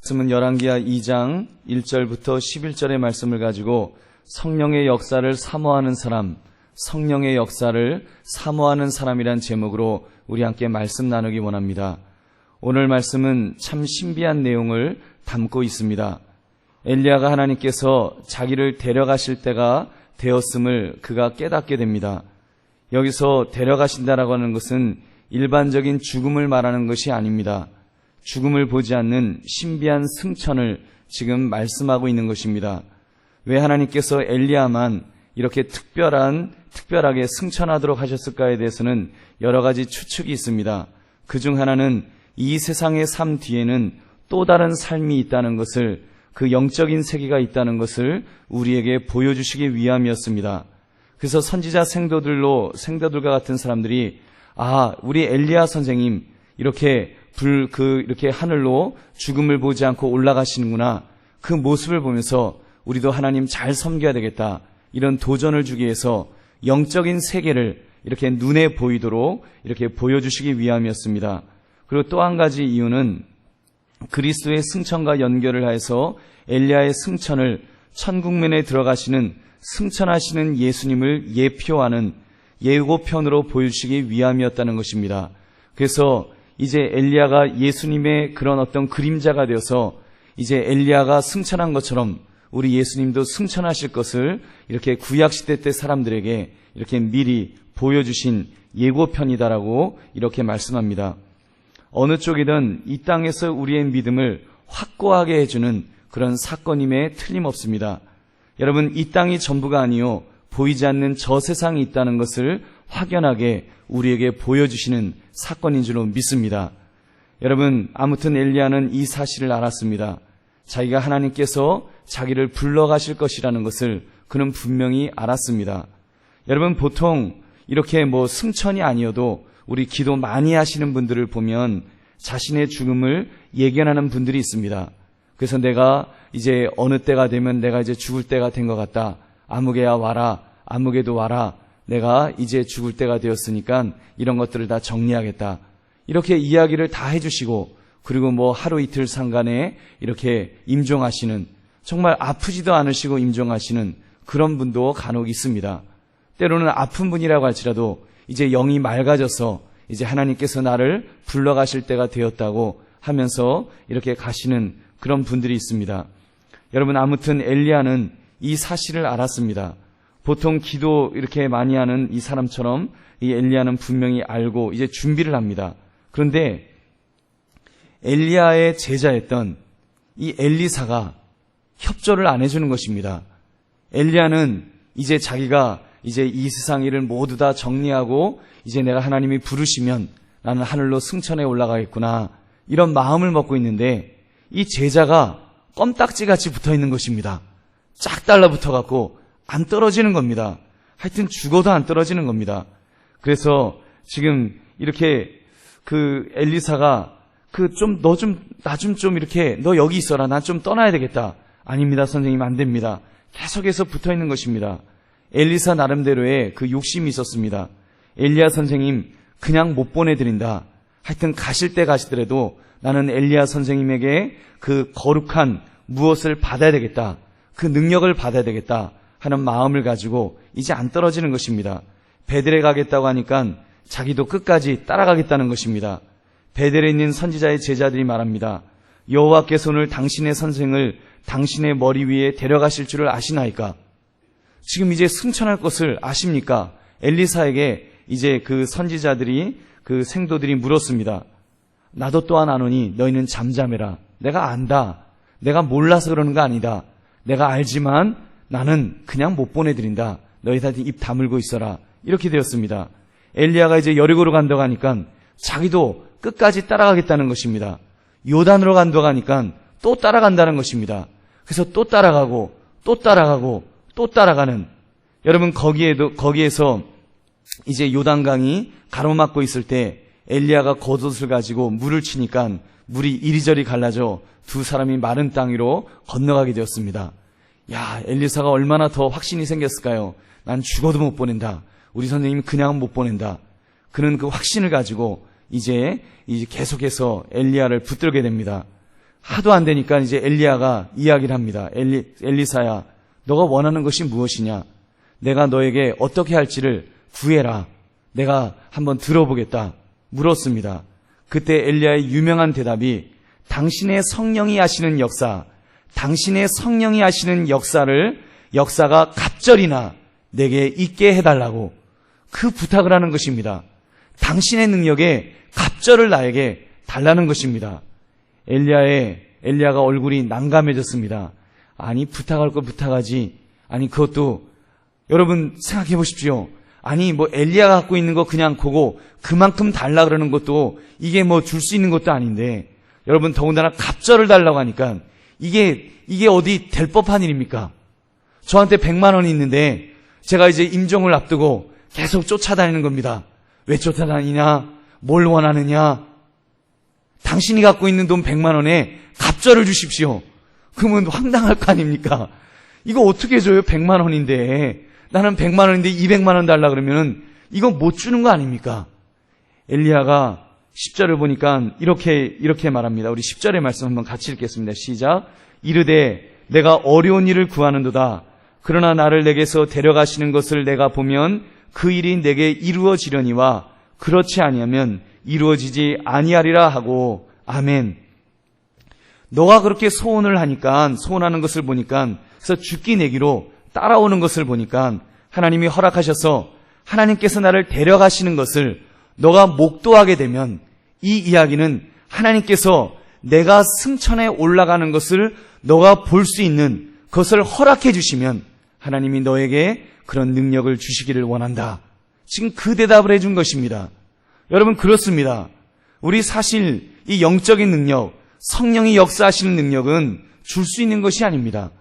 말씀은 열왕기하 2장 1절부터 11절의 말씀을 가지고 성령의 역사를 사모하는 사람, 성령의 역사를 사모하는 사람이란 제목으로 우리 함께 말씀 나누기 원합니다. 오늘 말씀은 참 신비한 내용을 담고 있습니다. 엘리야가 하나님께서 자기를 데려가실 때가 되었음을 그가 깨닫게 됩니다. 여기서 데려가신다라고 하는 것은 일반적인 죽음을 말하는 것이 아닙니다. 죽음을 보지 않는 신비한 승천을 지금 말씀하고 있는 것입니다. 왜 하나님께서 엘리야만 이렇게 특별하게 승천하도록 하셨을까에 대해서는 여러 가지 추측이 있습니다. 그중 하나는 이 세상의 삶 뒤에는 또 다른 삶이 있다는 것을, 그 영적인 세계가 있다는 것을 우리에게 보여주시기 위함이었습니다. 그래서 선지자 생도들과 같은 사람들이 우리 엘리야 선생님 이렇게 이렇게 하늘로 죽음을 보지 않고 올라가시는구나. 그 모습을 보면서 우리도 하나님 잘 섬겨야 되겠다. 이런 도전을 주기 위해서 영적인 세계를 이렇게 눈에 보이도록 이렇게 보여주시기 위함이었습니다. 그리고 또 한 가지 이유는 그리스도의 승천과 연결을 해서 엘리야의 승천을 천국면에 들어가시는 승천하시는 예수님을 예표하는 예고편으로 보여주시기 위함이었다는 것입니다. 그래서 이제 엘리야가 예수님의 그런 어떤 그림자가 되어서 이제 엘리야가 승천한 것처럼 우리 예수님도 승천하실 것을 이렇게 구약시대 때 사람들에게 이렇게 미리 보여주신 예고편이다라고 이렇게 말씀합니다. 어느 쪽이든 이 땅에서 우리의 믿음을 확고하게 해주는 그런 사건임에 틀림없습니다. 여러분, 이 땅이 전부가 아니요 보이지 않는 저 세상이 있다는 것을 확연하게 우리에게 보여주시는 사건인 줄로 믿습니다. 여러분, 아무튼 엘리야는 이 사실을 알았습니다. 자기가 하나님께서 자기를 불러가실 것이라는 것을 그는 분명히 알았습니다. 여러분, 보통 이렇게 승천이 아니어도 우리 기도 많이 하시는 분들을 보면 자신의 죽음을 예견하는 분들이 있습니다. 그래서 내가 이제 어느 때가 되면 내가 이제 죽을 때가 된 것 같다. 아무개야 와라. 아무개도 와라. 내가 이제 죽을 때가 되었으니까 이런 것들을 다 정리하겠다. 이렇게 이야기를 다 해주시고, 그리고 하루 이틀 상간에 이렇게 임종하시는, 정말 아프지도 않으시고 임종하시는 그런 분도 간혹 있습니다. 때로는 아픈 분이라고 할지라도 이제 영이 맑아져서 이제 하나님께서 나를 불러가실 때가 되었다고 하면서 이렇게 가시는 그런 분들이 있습니다. 여러분, 아무튼 엘리야는 이 사실을 알았습니다. 보통 기도 이렇게 많이 하는 이 사람처럼 이 엘리야는 분명히 알고 이제 준비를 합니다. 그런데 엘리야의 제자였던 이 엘리사가 협조를 안 해주는 것입니다. 엘리야는 이제 자기가 이제 이 세상 일을 모두 다 정리하고 이제 내가 하나님이 부르시면 나는 하늘로 승천해 올라가겠구나, 이런 마음을 먹고 있는데 이 제자가 껌딱지같이 붙어 있는 것입니다. 쫙 달라붙어 갖고 안 떨어지는 겁니다. 하여튼 죽어도 안 떨어지는 겁니다. 그래서 지금 이렇게 그 엘리사가 나 좀 이렇게 너 여기 있어라. 난 좀 떠나야 되겠다. 아닙니다, 선생님, 안 됩니다. 계속해서 붙어 있는 것입니다. 엘리사 나름대로의 그 욕심이 있었습니다. 엘리야 선생님 그냥 못 보내드린다. 하여튼 가실 때 가시더라도 나는 엘리야 선생님에게 그 거룩한 무엇을 받아야 되겠다. 그 능력을 받아야 되겠다 하는 마음을 가지고 이제 안 떨어지는 것입니다. 베델에 가겠다고 하니까 자기도 끝까지 따라가겠다는 것입니다. 베델에 있는 선지자의 제자들이 말합니다. 여호와께서 오늘 당신의 선생을 당신의 머리 위에 데려가실 줄을 아시나이까? 지금 이제 승천할 것을 아십니까? 엘리사에게 이제 그 선지자들이, 그 생도들이 물었습니다. 나도 또한 아노니 너희는 잠잠해라. 내가 안다. 내가 몰라서 그러는 거 아니다. 내가 알지만 나는 그냥 못 보내드린다. 너희들 입 다물고 있어라. 이렇게 되었습니다. 엘리야가 이제 여리고로 간다고 하니까 자기도 끝까지 따라가겠다는 것입니다. 요단으로 간다고 하니까 또 따라간다는 것입니다. 그래서 또 따라가고 또 따라가고 또 따라가는, 여러분, 거기에서 이제 요단강이 가로막고 있을 때 엘리야가 겉옷을 가지고 물을 치니까 물이 이리저리 갈라져 두 사람이 마른 땅 위로 건너가게 되었습니다. 야, 엘리사가 얼마나 더 확신이 생겼을까요? 난 죽어도 못 보낸다. 우리 선생님 그냥 못 보낸다. 그는 그 확신을 가지고 이제 계속해서 엘리야를 붙들게 됩니다. 하도 안 되니까 이제 엘리야가 이야기를 합니다. 엘리사야, 너가 원하는 것이 무엇이냐? 내가 너에게 어떻게 할지를 구해라. 내가 한번 들어보겠다. 물었습니다. 그때 엘리야의 유명한 대답이 당신의 성령이 하시는 역사, 당신의 성령이 하시는 역사가 갑절이나 내게 있게 해달라고 그 부탁을 하는 것입니다. 당신의 능력에 갑절을 나에게 달라는 것입니다. 엘리야가 얼굴이 난감해졌습니다. 아니, 부탁할 거 부탁하지. 아니, 그것도 여러분 생각해 보십시오. 아니, 엘리야가 갖고 있는 거 그냥 그거 그만큼 달라 그러는 것도 이게 줄 수 있는 것도 아닌데, 여러분 더군다나 갑절을 달라고 하니까 이게 어디 될 법한 일입니까? 저한테 100만 원이 있는데 제가 이제 임종을 앞두고 계속 쫓아다니는 겁니다. 왜 쫓아다니냐? 뭘 원하느냐? 당신이 갖고 있는 돈 100만 원에 갑절을 주십시오. 그러면 황당할 거 아닙니까? 이거 어떻게 줘요? 100만 원인데. 나는 100만 원인데 200만 원 달라 그러면은 이거 못 주는 거 아닙니까? 엘리야가 10절을 보니까 이렇게 말합니다. 우리 10절의 말씀 한번 같이 읽겠습니다. 시작. 이르되 내가 어려운 일을 구하는도다. 그러나 나를 내게서 데려가시는 것을 내가 보면 그 일이 내게 이루어지려니와 그렇지 아니하면 이루어지지 아니하리라 하고. 아멘. 너가 그렇게 소원하는 것을 보니까, 그래서 죽기 내기로 따라오는 것을 보니까 하나님이 허락하셔서 하나님께서 나를 데려가시는 것을 너가 목도하게 되면, 이 이야기는 하나님께서 내가 승천에 올라가는 것을 너가 볼 수 있는 것을 허락해 주시면 하나님이 너에게 그런 능력을 주시기를 원한다. 지금 그 대답을 해준 것입니다. 여러분, 그렇습니다. 우리 사실 이 영적인 능력, 성령이 역사하시는 능력은 줄 수 있는 것이 아닙니다.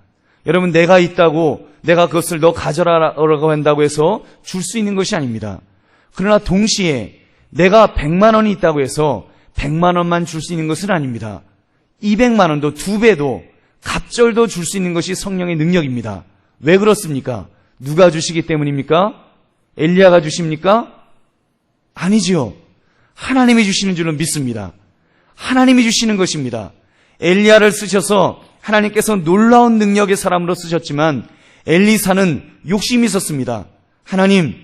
여러분, 내가 있다고 내가 그것을 너 가져라라고 한다고 해서 줄 수 있는 것이 아닙니다. 그러나 동시에 내가 100만 원이 있다고 해서 100만 원만 줄 수 있는 것은 아닙니다. 200만 원도 2배도 갑절도 줄 수 있는 것이 성령의 능력입니다. 왜 그렇습니까? 누가 주시기 때문입니까? 엘리야가 주십니까? 아니지요. 하나님이 주시는 줄로 믿습니다. 하나님이 주시는 것입니다. 엘리야를 쓰셔서 하나님께서 놀라운 능력의 사람으로 쓰셨지만 엘리사는 욕심이 있었습니다. 하나님,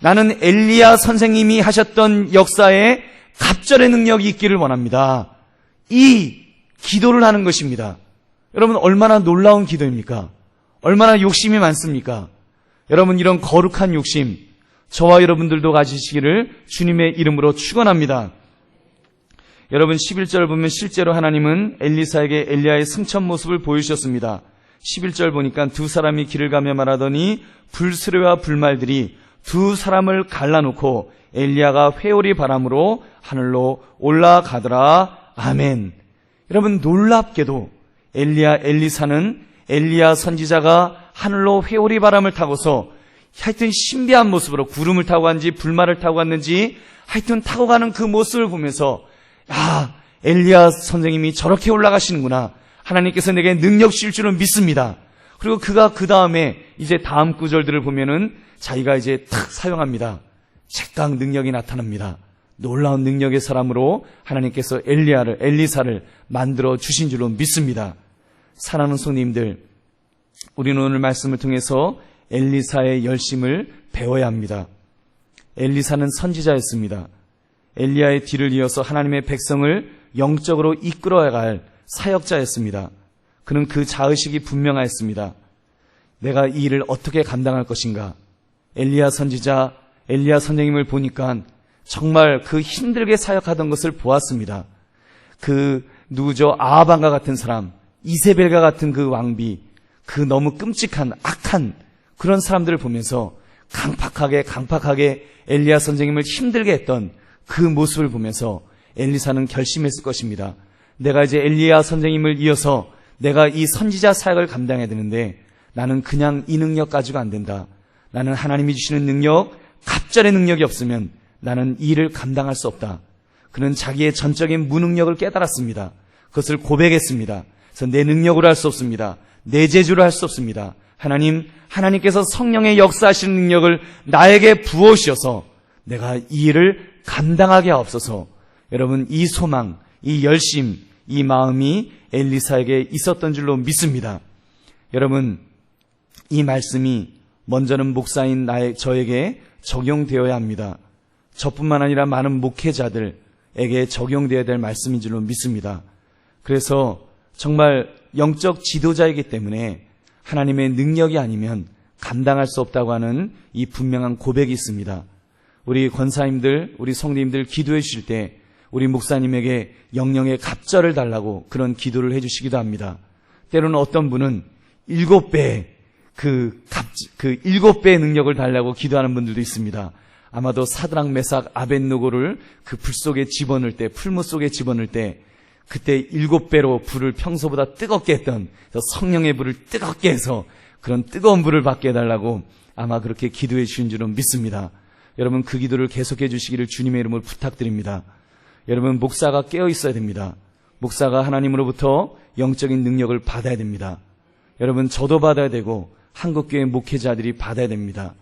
나는 엘리야 선생님이 하셨던 역사에 갑절의 능력이 있기를 원합니다. 이 기도를 하는 것입니다. 여러분, 얼마나 놀라운 기도입니까? 얼마나 욕심이 많습니까? 여러분, 이런 거룩한 욕심 저와 여러분들도 가지시기를 주님의 이름으로 축원합니다. 여러분, 11절을 보면 실제로 하나님은 엘리사에게 엘리야의 승천 모습을 보여주셨습니다. 11절 보니까 두 사람이 길을 가며 말하더니 불수레와 불말들이 두 사람을 갈라놓고 엘리야가 회오리 바람으로 하늘로 올라가더라. 아멘. 여러분, 놀랍게도 엘리사는 엘리야 선지자가 하늘로 회오리 바람을 타고서 하여튼 신비한 모습으로 구름을 타고 갔는지 불말을 타고 갔는지 하여튼 타고 가는 그 모습을 보면서, 야, 엘리야 선생님이 저렇게 올라가시는구나. 하나님께서 내게 능력 주실 줄은 믿습니다. 그리고 그가 그 다음에 이제 다음 구절들을 보면은 자기가 이제 탁 사용합니다. 즉각 능력이 나타납니다. 놀라운 능력의 사람으로 하나님께서 엘리사를 만들어 주신 줄로 믿습니다. 사랑하는 성도님들, 우리는 오늘 말씀을 통해서 엘리사의 열심을 배워야 합니다. 엘리사는 선지자였습니다. 엘리야의 뒤를 이어서 하나님의 백성을 영적으로 이끌어야 할 사역자였습니다. 그는 그 자의식이 분명하였습니다. 내가 이 일을 어떻게 감당할 것인가? 엘리야 선지자, 엘리야 선생님을 보니까 정말 그 힘들게 사역하던 것을 보았습니다. 아하방과 같은 사람, 이세벨과 같은 그 왕비, 그 너무 끔찍한 악한 그런 사람들을 보면서 강팍하게 엘리야 선생님을 힘들게 했던 그 모습을 보면서 엘리사는 결심했을 것입니다. 내가 이제 엘리야 선생님을 이어서 내가 이 선지자 사역을 감당해야 되는데 나는 그냥 이 능력 가지고 안 된다. 나는 하나님이 주시는 능력, 갑절의 능력이 없으면 나는 이 일을 감당할 수 없다. 그는 자기의 전적인 무능력을 깨달았습니다. 그것을 고백했습니다. 그래서 내 능력으로 할 수 없습니다. 내 재주로 할 수 없습니다. 하나님께서 성령의 역사하시는 능력을 나에게 부어주셔서 내가 이 일을 감당하게 하옵소서. 여러분, 이 소망, 이 열심, 이 마음이 엘리사에게 있었던 줄로 믿습니다. 여러분, 이 말씀이 먼저는 목사인 저에게 적용되어야 합니다. 저뿐만 아니라 많은 목회자들에게 적용되어야 될 말씀인 줄로 믿습니다. 그래서 정말 영적 지도자이기 때문에 하나님의 능력이 아니면 감당할 수 없다고 하는 이 분명한 고백이 있습니다. 우리 권사님들, 우리 성도님들 기도해 주실 때 우리 목사님에게 영령의 갑절을 달라고 그런 기도를 해 주시기도 합니다. 때로는 어떤 분은 7배의 7배의 능력을 달라고 기도하는 분들도 있습니다. 아마도 사드락, 메삭, 아벳느고를 그 불 속에 집어넣을 때, 풀무 속에 집어넣을 때 그때 7배로 불을 평소보다 뜨겁게 했던 성령의 불을 뜨겁게 해서 그런 뜨거운 불을 받게 해달라고 아마 그렇게 기도해 주신 줄은 믿습니다. 여러분, 그 기도를 계속해 주시기를 주님의 이름으로 부탁드립니다. 여러분, 목사가 깨어 있어야 됩니다. 목사가 하나님으로부터 영적인 능력을 받아야 됩니다. 여러분, 저도 받아야 되고 한국교회 목회자들이 받아야 됩니다.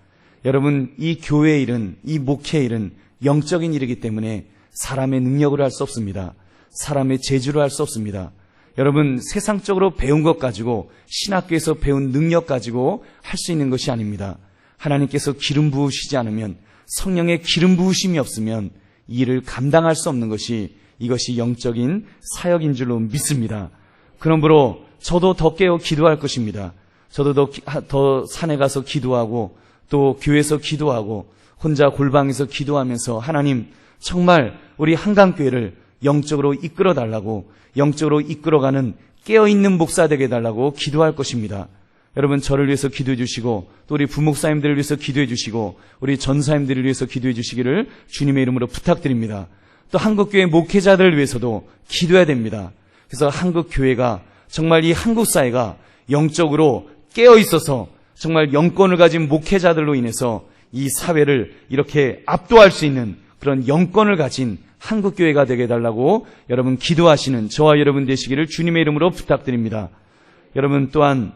여러분, 이 교회의 일은, 이 목회의 일은 영적인 일이기 때문에 사람의 능력으로 할 수 없습니다. 사람의 재주로 할 수 없습니다. 여러분, 세상적으로 배운 것 가지고, 신학교에서 배운 능력 가지고 할 수 있는 것이 아닙니다. 하나님께서 기름 부으시지 않으면, 성령의 기름 부으심이 없으면 이 일을 감당할 수 없는 것이, 이것이 영적인 사역인 줄로 믿습니다. 그러므로 저도 더 깨어 기도할 것입니다. 저도 더 산에 가서 기도하고 또 교회에서 기도하고 혼자 골방에서 기도하면서 하나님, 정말 우리 한강교회를 영적으로 이끌어달라고, 영적으로 이끌어가는 깨어있는 목사 되게 해달라고 기도할 것입니다. 여러분, 저를 위해서 기도해 주시고 또 우리 부목사님들을 위해서 기도해 주시고 우리 전사님들을 위해서 기도해 주시기를 주님의 이름으로 부탁드립니다. 또 한국교회 목회자들을 위해서도 기도해야 됩니다. 그래서 한국교회가, 정말 이 한국 사회가 영적으로 깨어있어서 정말 영권을 가진 목회자들로 인해서 이 사회를 이렇게 압도할 수 있는 그런 영권을 가진 한국교회가 되게 해달라고 여러분 기도하시는 저와 여러분 되시기를 주님의 이름으로 부탁드립니다. 여러분, 또한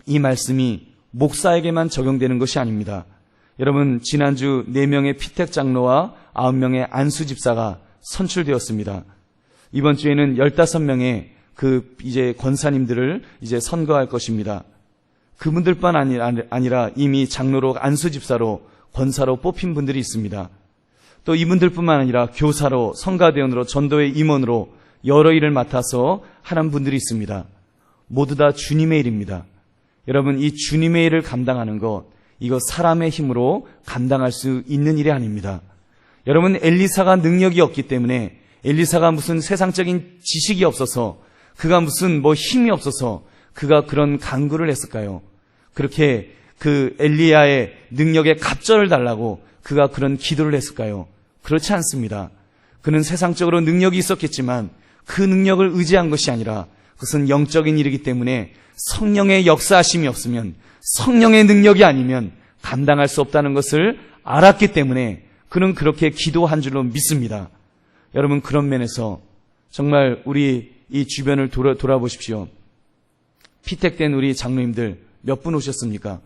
이 말씀이 목사에게만 적용되는 것이 아닙니다. 여러분, 지난주 4명의 피택 장로와 9명의 안수 집사가 선출되었습니다. 이번 주에는 15명의 이제 권사님들을 이제 선거할 것입니다. 그분들뿐 아니라 이미 장로로, 안수 집사로, 권사로 뽑힌 분들이 있습니다. 또 이분들뿐만 아니라 교사로, 성가대원으로, 전도회 임원으로 여러 일을 맡아서 하는 분들이 있습니다. 모두 다 주님의 일입니다. 여러분, 이 주님의 일을 감당하는 것, 이거 사람의 힘으로 감당할 수 있는 일이 아닙니다. 여러분, 엘리사가 능력이 없기 때문에, 엘리사가 무슨 세상적인 지식이 없어서, 그가 무슨 힘이 없어서 그가 그런 간구를 했을까요? 그렇게 그 엘리야의 능력에 갑절을 달라고 그가 그런 기도를 했을까요? 그렇지 않습니다. 그는 세상적으로 능력이 있었겠지만 그 능력을 의지한 것이 아니라 그것은 영적인 일이기 때문에 성령의 역사하심이 없으면, 성령의 능력이 아니면 감당할 수 없다는 것을 알았기 때문에 그는 그렇게 기도한 줄로 믿습니다. 여러분, 그런 면에서 정말 우리 이 주변을 돌아보십시오. 피택된 우리 장로님들 몇 분 오셨습니까?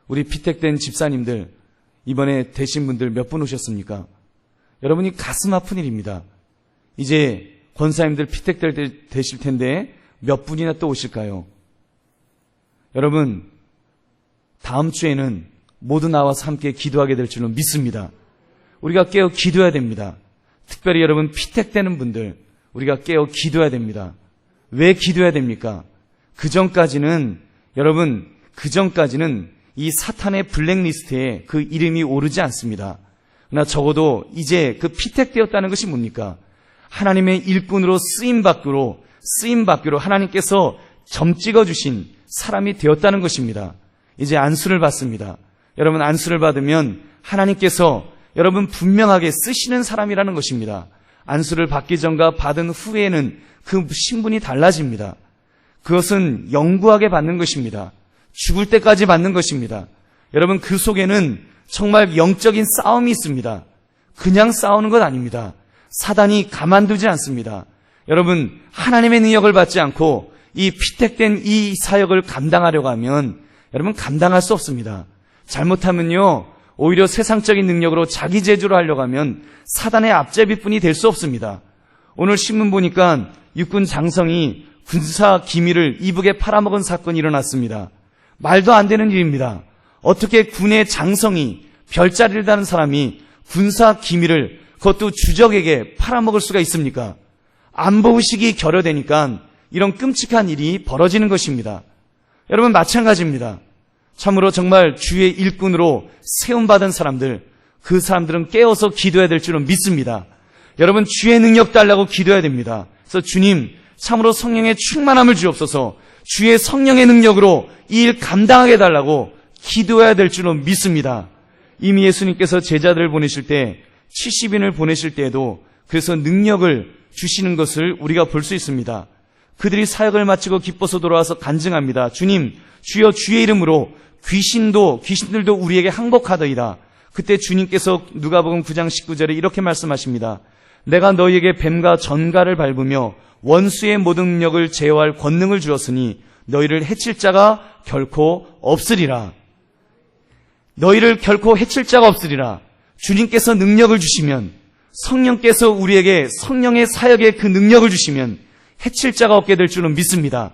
우리 피택된 집사님들, 이번에 되신 분들 몇 분 오셨습니까? 여러분이 가슴 아픈 일입니다. 이제 권사님들 피택되실 텐데 몇 분이나 또 오실까요? 여러분, 다음 주에는 모두 나와서 함께 기도하게 될 줄로 믿습니다. 우리가 깨어 기도해야 됩니다. 특별히 여러분, 피택되는 분들, 우리가 깨어 기도해야 됩니다. 왜 기도해야 됩니까? 여러분, 그전까지는 이 사탄의 블랙리스트에 그 이름이 오르지 않습니다. 그러나 적어도 이제 그 피택되었다는 것이 뭡니까? 하나님의 일꾼으로 쓰임받기로 하나님께서 점 찍어주신 사람이 되었다는 것입니다. 이제 안수를 받습니다. 여러분, 안수를 받으면 하나님께서 여러분 분명하게 쓰시는 사람이라는 것입니다. 안수를 받기 전과 받은 후에는 그 신분이 달라집니다. 그것은 영구하게 받는 것입니다. 죽을 때까지 받는 것입니다. 여러분, 그 속에는 정말 영적인 싸움이 있습니다. 그냥 싸우는 것 아닙니다. 사단이 가만두지 않습니다. 여러분, 하나님의 능력을 받지 않고 이 피택된 이 사역을 감당하려고 하면 여러분 감당할 수 없습니다. 잘못하면요, 오히려 세상적인 능력으로 자기 제주로 하려고 하면 사단의 앞제비뿐이 될 수 없습니다. 오늘 신문 보니까 육군 장성이 군사 기밀을 이북에 팔아먹은 사건이 일어났습니다. 말도 안 되는 일입니다. 어떻게 군의 장성이, 별자리를 다는 사람이 군사 기밀을 그것도 주적에게 팔아먹을 수가 있습니까? 안보의식이 결여되니까 이런 끔찍한 일이 벌어지는 것입니다. 여러분, 마찬가지입니다. 참으로 정말 주의 일꾼으로 세움받은 사람들, 그 사람들은 깨어서 기도해야 될 줄은 믿습니다. 여러분, 주의 능력 달라고 기도해야 됩니다. 그래서 주님, 참으로 성령의 충만함을 주옵소서, 주의 성령의 능력으로 이 일 감당하게 해달라고 기도해야 될 줄은 믿습니다. 이미 예수님께서 제자들을 보내실 때 70인을 보내실 때에도 그래서 능력을 주시는 것을 우리가 볼 수 있습니다. 그들이 사역을 마치고 기뻐서 돌아와서 간증합니다. 주님, 주여 주의 이름으로 귀신들도 우리에게 항복하더이다. 그때 주님께서 누가복음 9장 19절에 이렇게 말씀하십니다. 내가 너희에게 뱀과 전갈을 밟으며 원수의 모든 능력을 제어할 권능을 주었으니 너희를 해칠 자가 결코 없으리라. 너희를 결코 해칠 자가 없으리라. 주님께서 능력을 주시면, 성령께서 우리에게 성령의 사역에 그 능력을 주시면 해칠 자가 없게 될 줄은 믿습니다.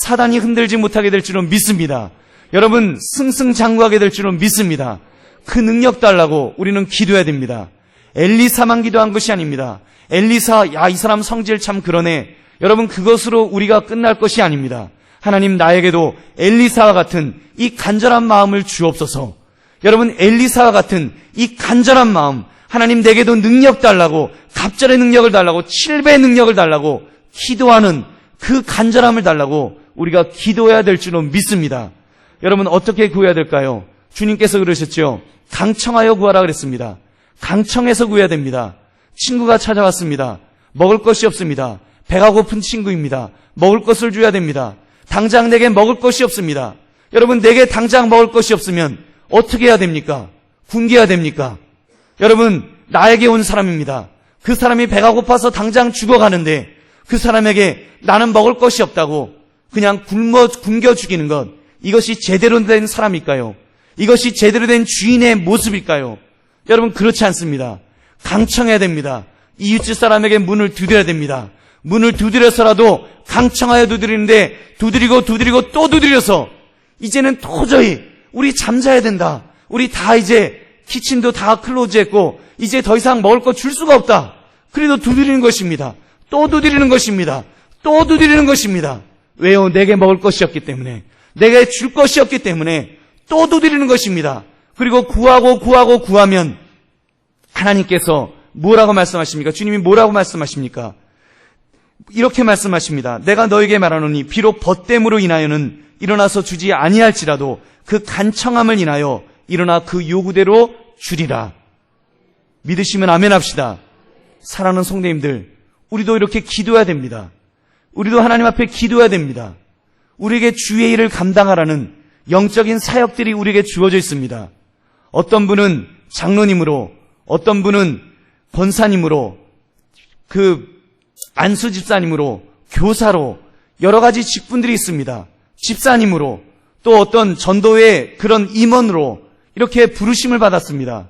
사단이 흔들지 못하게 될 줄은 믿습니다. 여러분, 승승장구하게 될 줄은 믿습니다. 그 능력 달라고 우리는 기도해야 됩니다. 엘리사만 기도한 것이 아닙니다. 엘리사, 야, 이 사람 성질 참 그러네. 여러분, 그것으로 우리가 끝날 것이 아닙니다. 하나님, 나에게도 엘리사와 같은 이 간절한 마음을 주옵소서. 여러분, 엘리사와 같은 이 간절한 마음, 하나님 내게도 능력 달라고, 갑절의 능력을 달라고, 7배의 능력을 달라고 기도하는 그 간절함을 달라고 우리가 기도해야 될 줄은 믿습니다. 여러분, 어떻게 구해야 될까요? 주님께서 그러셨죠. 강청하여 구하라 그랬습니다. 강청해서 구해야 됩니다. 친구가 찾아왔습니다. 먹을 것이 없습니다. 배가 고픈 친구입니다. 먹을 것을 줘야 됩니다. 당장 내게 먹을 것이 없습니다. 여러분, 내게 당장 먹을 것이 없으면 어떻게 해야 됩니까? 굶겨야 됩니까? 여러분, 나에게 온 사람입니다. 그 사람이 배가 고파서 당장 죽어가는데 그 사람에게 나는 먹을 것이 없다고 그냥 굶겨 죽이는 것, 이것이 제대로 된 사람일까요? 이것이 제대로 된 주인의 모습일까요? 여러분, 그렇지 않습니다. 강청해야 됩니다. 이웃집 사람에게 문을 두드려야 됩니다. 문을 두드려서라도 강청하여 두드리는데 두드리고 또 두드려서 이제는 도저히 우리 잠자야 된다. 우리 다 이제 키친도 다 클로즈했고 이제 더 이상 먹을 거 줄 수가 없다. 그래도 두드리는 것입니다. 또 두드리는 것입니다. 또 두드리는 것입니다. 왜요? 내게 먹을 것이 없기 때문에, 내게 줄 것이 없기 때문에 또 두드리는 것입니다. 그리고 구하면 하나님께서 뭐라고 말씀하십니까? 주님이 뭐라고 말씀하십니까? 이렇게 말씀하십니다. 내가 너에게 말하노니 비록 벗됨으로 인하여는 일어나서 주지 아니할지라도 그 간청함을 인하여 일어나 그 요구대로 주리라. 믿으시면 아멘 합시다. 사랑하는 성도님들, 우리도 이렇게 기도해야 됩니다. 우리도 하나님 앞에 기도해야 됩니다. 우리에게 주의 일을 감당하라는 영적인 사역들이 우리에게 주어져 있습니다. 어떤 분은 장로님으로, 어떤 분은 권사님으로, 안수 집사님으로, 교사로 여러 가지 직분들이 있습니다. 집사님으로, 또 어떤 전도의 그런 임원으로 이렇게 부르심을 받았습니다.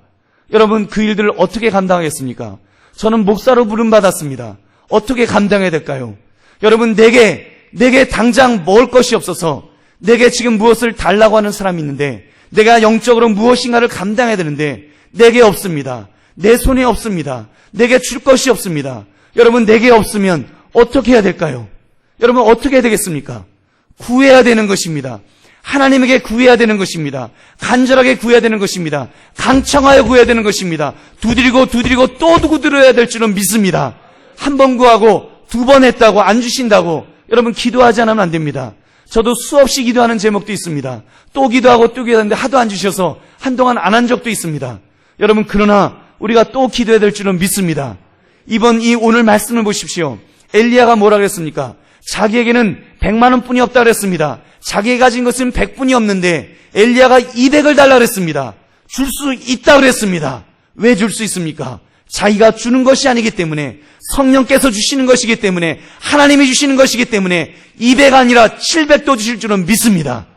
여러분, 그 일들을 어떻게 감당하겠습니까? 저는 목사로 부름받았습니다. 어떻게 감당해야 될까요? 여러분, 내게 당장 먹을 것이 없어서 내게 지금 무엇을 달라고 하는 사람이 있는데, 내가 영적으로 무엇인가를 감당해야 되는데 내게 없습니다. 내 손에 없습니다. 내게 줄 것이 없습니다. 여러분, 내게 없으면 어떻게 해야 될까요? 여러분, 어떻게 해야 되겠습니까? 구해야 되는 것입니다. 하나님에게 구해야 되는 것입니다. 간절하게 구해야 되는 것입니다. 강청하여 구해야 되는 것입니다. 두드리고 또 두드려야 될 줄은 믿습니다. 한 번 구하고 두 번 했다고 안 주신다고 여러분 기도하지 않으면 안 됩니다. 저도 수없이 기도하는 제목도 있습니다. 또 기도하고 또 기도하는데 하도 안 주셔서 한동안 안 한 적도 있습니다. 여러분, 그러나 우리가 또 기도해야 될 줄은 믿습니다. 오늘 말씀을 보십시오. 엘리야가 뭐라 그랬습니까? 자기에게는 100만 원뿐이 없다 그랬습니다. 자기가 가진 것은 100분이 없는데 엘리야가 200을 달라 그랬습니다. 줄 수 있다 그랬습니다. 왜 줄 수 있습니까? 자기가 주는 것이 아니기 때문에, 성령께서 주시는 것이기 때문에, 하나님이 주시는 것이기 때문에 200 아니라 700도 주실 줄은 믿습니다.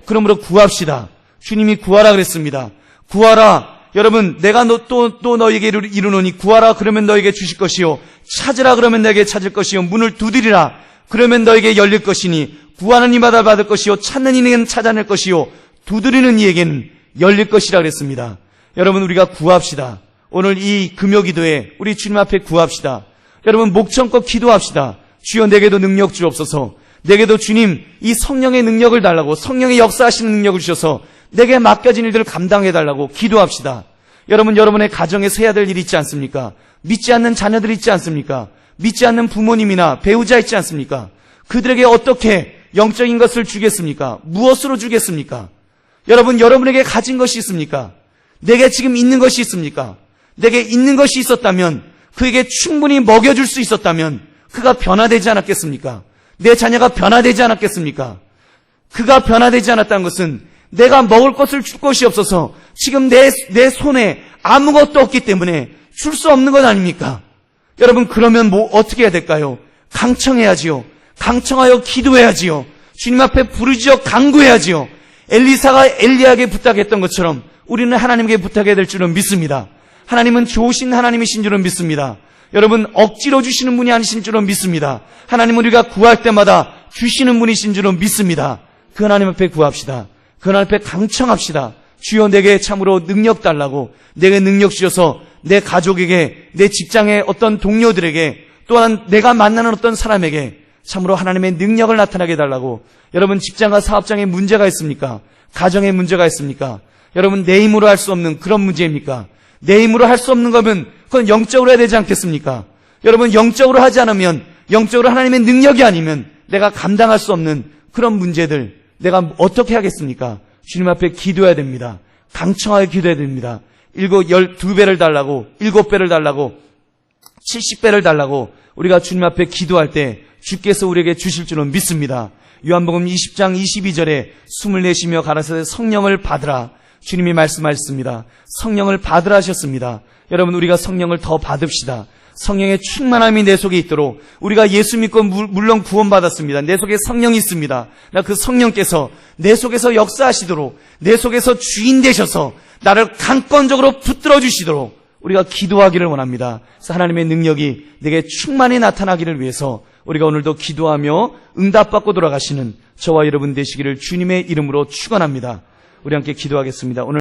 그러므로 구합시다. 주님이 구하라 그랬습니다. 구하라. 여러분, 내가 또 너에게 이르노니 구하라 그러면 너에게 주실 것이요 찾으라 그러면 너에게 찾을 것이요 문을 두드리라 그러면 너에게 열릴 것이니 구하는 이마다 받을 것이요 찾는 이는 찾아낼 것이요 두드리는 이에게는 열릴 것이라 그랬습니다. 여러분, 우리가 구합시다. 오늘 이 금요기도에 우리 주님 앞에 구합시다. 여러분, 목청껏 기도합시다. 주여 내게도 능력 주옵소서. 내게도 주님 이 성령의 능력을 달라고, 성령의 역사하시는 능력을 주셔서 내게 맡겨진 일들을 감당해달라고 기도합시다. 여러분, 여러분의 가정에서 해야 될 일이 있지 않습니까? 믿지 않는 자녀들 있지 않습니까? 믿지 않는 부모님이나 배우자 있지 않습니까? 그들에게 어떻게 영적인 것을 주겠습니까? 무엇으로 주겠습니까? 여러분, 여러분에게 가진 것이 있습니까? 내게 지금 있는 것이 있습니까? 내게 있는 것이 있었다면, 그에게 충분히 먹여줄 수 있었다면 그가 변화되지 않았겠습니까? 내 자녀가 변화되지 않았겠습니까? 그가 변화되지 않았다는 것은 내가 먹을 것을 줄 것이 없어서 지금 내 손에 아무것도 없기 때문에 줄 수 없는 것 아닙니까? 여러분, 그러면 어떻게 해야 될까요? 강청해야지요. 강청하여 기도해야지요. 주님 앞에 부르짖어 간구해야지요. 엘리사가 엘리야에게 부탁했던 것처럼 우리는 하나님께 부탁해야 될 줄은 믿습니다. 하나님은 좋으신 하나님이신 줄은 믿습니다. 여러분, 억지로 주시는 분이 아니신 줄은 믿습니다. 하나님은 우리가 구할 때마다 주시는 분이신 줄은 믿습니다. 그 하나님 앞에 구합시다. 그 하나님 앞에 강청합시다. 주여 내게 참으로 능력 달라고, 내게 능력 주셔서 내 가족에게, 내 직장의 어떤 동료들에게, 또한 내가 만나는 어떤 사람에게 참으로 하나님의 능력을 나타나게 해달라고. 여러분, 직장과 사업장에 문제가 있습니까? 가정에 문제가 있습니까? 여러분, 내 힘으로 할 수 없는 그런 문제입니까? 내 힘으로 할 수 없는 거면 그건 영적으로 해야 되지 않겠습니까? 여러분, 영적으로 하지 않으면, 영적으로 하나님의 능력이 아니면 내가 감당할 수 없는 그런 문제들 내가 어떻게 하겠습니까? 주님 앞에 기도해야 됩니다. 강청하게 기도해야 됩니다. 12배를 달라고, 7배를 달라고, 70배를 달라고 우리가 주님 앞에 기도할 때 주께서 우리에게 주실 줄은 믿습니다. 요한복음 20장 22절에 숨을 내쉬며 가라사대 성령을 받으라. 주님이 말씀하셨습니다. 성령을 받으라 하셨습니다. 여러분, 우리가 성령을 더 받읍시다. 성령의 충만함이 내 속에 있도록. 우리가 예수 믿고 물론 구원받았습니다. 내 속에 성령이 있습니다. 그 성령께서 내 속에서 역사하시도록, 내 속에서 주인 되셔서 나를 강권적으로 붙들어 주시도록 우리가 기도하기를 원합니다. 그래서 하나님의 능력이 내게 충만히 나타나기를 위해서 우리가 오늘도 기도하며 응답받고 돌아가시는 저와 여러분 되시기를 주님의 이름으로 축원합니다. 우리 함께 기도하겠습니다. 오늘